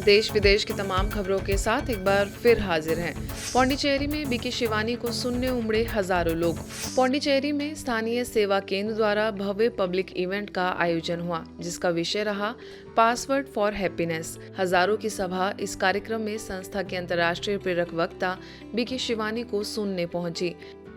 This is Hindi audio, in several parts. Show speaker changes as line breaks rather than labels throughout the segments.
देश विदेश की तमाम खबरों के साथ एक बार फिर हाजिर हैं। पौंडीचेरी में बीके शिवानी को सुनने उमड़े हजारों लोग। पौंडीचेरी में स्थानीय सेवा केंद्र द्वारा भव्य पब्लिक इवेंट का आयोजन हुआ, जिसका विषय रहा पासवर्ड फॉर हैप्पीनेस। हजारों की सभा इस कार्यक्रम में संस्था के अंतर्राष्ट्रीय प्रेरक वक्ता बीके शिवानी को सुनने पहुंची।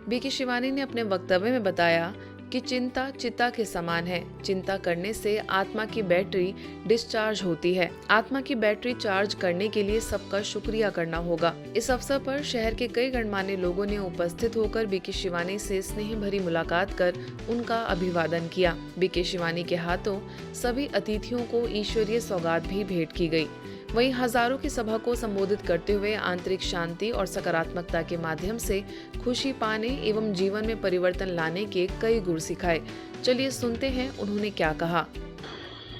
बीके शिवानी ने अपने वक्तव्य में बताया कि चिंता चिता के समान है। चिंता करने से आत्मा की बैटरी डिस्चार्ज होती है। आत्मा की बैटरी चार्ज करने के लिए सबका शुक्रिया करना होगा। इस अवसर पर शहर के कई गणमान्य लोगों ने उपस्थित होकर बीके शिवानी से स्नेह भरी मुलाकात कर उनका अभिवादन किया। बीके शिवानी के हाथों सभी अतिथियों को ईश्वरीय सौगात भी भेंट की गई। वहीं हजारों की सभा को संबोधित करते हुए आंतरिक शांति और सकारात्मकता के माध्यम से खुशी पाने एवं जीवन में परिवर्तन लाने के कई गुर सिखाए। चलिए सुनते हैं उन्होंने क्या कहा।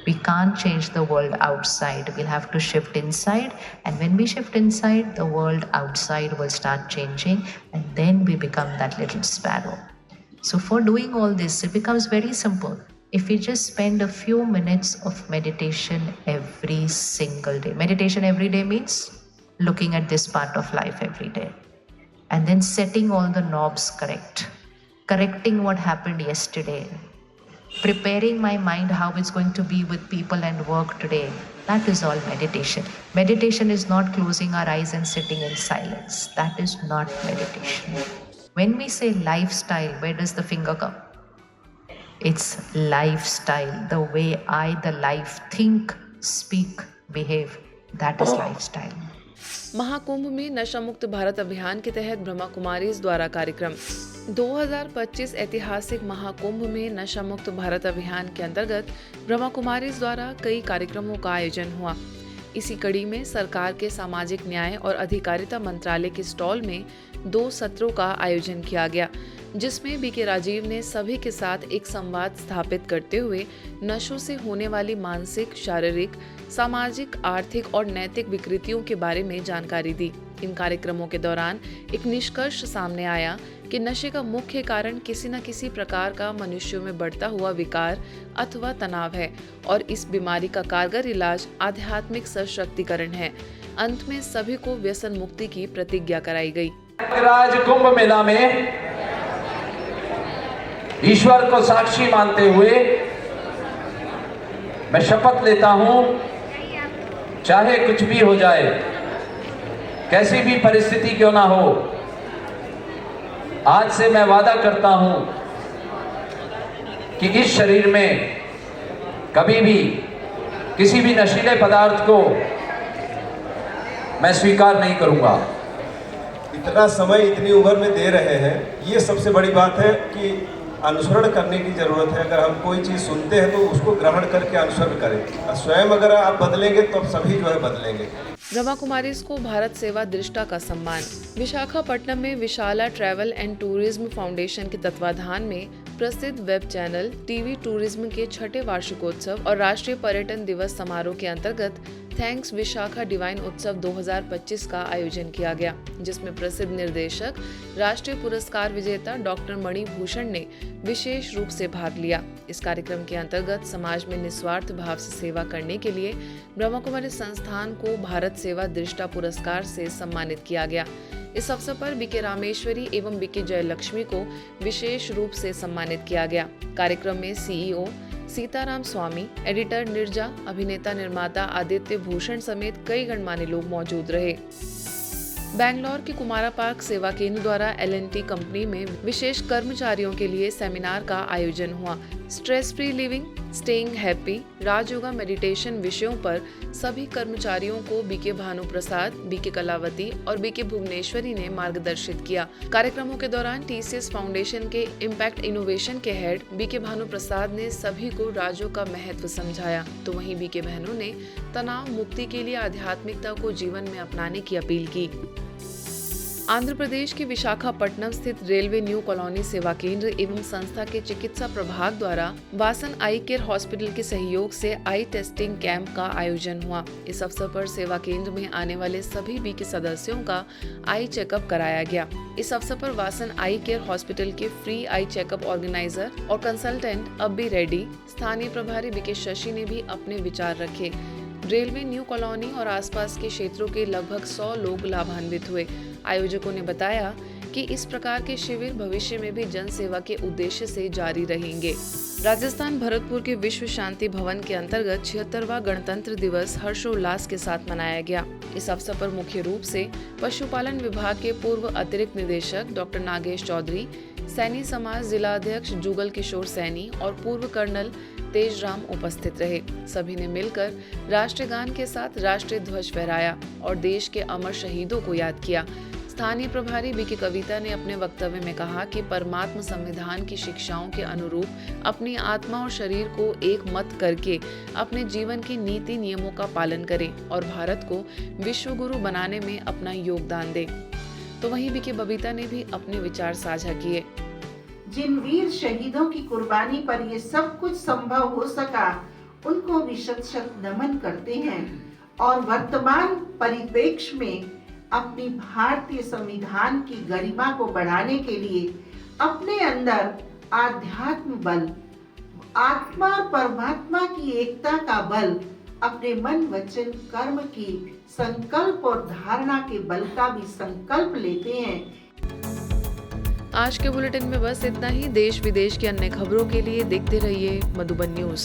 We can't change the world outside. We'll have to shift inside, and when we shift inside, the world outside will start changing, and then we become that little sparrow. So for doing all this, it becomes very simple. If we just spend a few minutes of meditation every single day. Meditation every day means looking at this part of life every day, and then setting all the knobs correct, correcting what happened yesterday, preparing my mind how it's going to be with people and work today. That is all meditation. Meditation is not closing our eyes and sitting in silence. That is not meditation. When we say lifestyle, where does the finger come? It's lifestyle. The way I, the life, think, speak, behave. That is lifestyle.
Mahakumbh में नशा मुक्त भारत अभियान के तहत ब्रह्मा कुमारीज द्वारा कार्यक्रम। 2025 ऐतिहासिक महाकुंभ में नशा मुक्त भारत अभियान के अंतर्गत ब्रह्मा कुमारीज द्वारा कई कार्यक्रमों का आयोजन हुआ। इसी कड़ी में सरकार के सामाजिक न्याय और अधिकारिता मंत्रालय के स्टॉल में 2 सत्रों का आयोजन किया गया, जिसमें बीके राजीव ने सभी के साथ एक संवाद स्थापित करते हुए नशों से होने वाली मानसिक, शारीरिक, सामाजिक, आर्थिक और नैतिक विकृतियों के बारे में जानकारी दी। इन कार्यक्रमों के दौरान एक निष्कर्ष सामने आया कि नशे का मुख्य कारण किसी न किसी प्रकार का मनुष्यों में बढ़ता हुआ विकार अथवा तनाव है और इस बीमारी का कारगर इलाज आध्यात्मिक सशक्तिकरण है। अंत में सभी को व्यसन मुक्ति की प्रतिज्ञा कराई गई।
आज कुंभ मेला में ईश्वर को साक्षी मानते हुए मैं शपथ लेता हूं, चाहे कुछ भी हो जाए, कैसी भी परिस्थिति क्यों ना हो, आज से मैं वादा करता हूं कि इस शरीर में कभी भी किसी भी नशीले पदार्थ को मैं स्वीकार नहीं करूंगा।
इतना समय इतनी उम्र में दे रहे हैं, ये सबसे बड़ी बात है कि अनुसरण करने की जरूरत है। अगर हम कोई चीज़ सुनते हैं तो उसको ग्रहण करके अनुसरण करें। स्वयं अगर आप बदलेंगे तो सभी जो है बदलेंगे।
ब्रह्मा कुमारीज को भारत सेवा दृष्टा का सम्मान। विशाखापट्टनम में विशाला ट्रैवल एंड टूरिज्म फाउंडेशन के तत्वाधान में प्रसिद्ध वेब चैनल टीवी टूरिज्म के 6ठे वार्षिकोत्सव और राष्ट्रीय पर्यटन दिवस समारोह के अंतर्गत थैंक्स विशाखा डिवाइन उत्सव 2025 का आयोजन किया गया, जिसमें प्रसिद्ध निर्देशक, राष्ट्रीय पुरस्कार विजेता डॉक्टर मणिभूषण ने विशेष रूप से भाग लिया। इस कार्यक्रम के अंतर्गत समाज में निस्वार्थ भाव से सेवा करने के लिए ब्रह्मा कुमारी संस्थान को भारत सेवा दृष्टा पुरस्कार से सम्मानित किया गया। इस अवसर पर बीके रामेश्वरी एवं बीके जयलक्ष्मी को विशेष रूप से सम्मानित किया गया। कार्यक्रम में सीईओ सीताराम स्वामी, एडिटर निर्जा, अभिनेता निर्माता आदित्य भूषण समेत कई गणमान्य लोग मौजूद रहे। बैंगलोर के कुमारा पार्क सेवा केंद्र द्वारा L&T कंपनी में विशेष कर्मचारियों के लिए सेमिनार का आयोजन हुआ। Stress free living, staying happy, Rajyoga, meditation विषयों पर सभी कर्मचारियों को बीके भानु प्रसाद, बीके कलावती और बीके भुवनेश्वरी ने मार्गदर्शित किया। कार्यक्रमों के दौरान TCS फाउंडेशन के इम्पैक्ट इनोवेशन के हेड बीके भानु प्रसाद ने सभी को राजयोग का महत्व समझाया, तो वहीं बीके बहनों ने तनाव मुक्ति के लिए आध्यात्मिकता को जीवन में अपनाने की अपील की। आंध्र प्रदेश के विशाखापट्टनम स्थित रेलवे न्यू कॉलोनी सेवा केंद्र एवं संस्था के चिकित्सा प्रभाग द्वारा वासन आई केयर हॉस्पिटल के सहयोग से आई टेस्टिंग कैंप का आयोजन हुआ। इस अवसर पर सेवा केंद्र में आने वाले सभी बीके सदस्यों का आई चेकअप कराया गया। इस अवसर पर वासन आई केयर हॉस्पिटल के फ्री आई चेकअप ऑर्गेनाइजर और कंसल्टेंट अब्बी रेड्डी, स्थानीय प्रभारी बीके शशि ने भी अपने विचार रखे। रेलवे न्यू कॉलोनी और आसपास के क्षेत्रों के लगभग 100 लोग लाभान्वित हुए। आयोजकों ने बताया कि इस प्रकार के शिविर भविष्य में भी जन सेवा के उद्देश्य से जारी रहेंगे। राजस्थान भरतपुर के विश्व शांति भवन के अंतर्गत 76वां गणतंत्र दिवस हर्षोल्लास के साथ मनाया गया। इस अवसर पर मुख्य रूप से पशुपालन विभाग के पूर्व अतिरिक्त निदेशक डॉक्टर नागेश चौधरी, सैनी समाज जिला अध्यक्ष जुगल किशोर सैनी और पूर्व कर्नल तेजराम उपस्थित रहे। सभी ने मिलकर राष्ट्रगान के साथ राष्ट्रीय ध्वज फहराया और देश के अमर शहीदों को याद किया। स्थानीय प्रभारी बीके कविता ने अपने वक्तव्य में कहा कि परमात्मा संविधान की शिक्षाओं के अनुरूप अपनी आत्मा और शरीर को एक मत करके अपने जीवन की नीति नियमों का पालन करें और भारत को विश्व गुरु बनाने में अपना योगदान दें। तो वहीं बीके बबीता ने भी अपने विचार साझा किए।
जिन वीर शहीदों की कुर्बानी पर ये सब कुछ संभव हो सका, उनको भी शत शत नमन करते हैं और वर्तमान परिप्रेक्ष्य में अपनी भारतीय संविधान की गरिमा को बढ़ाने के लिए अपने अंदर आध्यात्म बल, आत्मा और परमात्मा की एकता का बल, अपने मन वचन कर्म की संकल्प और धारणा के बल का भी संकल्प लेते हैं।
आज के बुलेटिन में बस इतना ही। देश विदेश की अन्य खबरों के लिए देखते रहिए मधुबन न्यूज।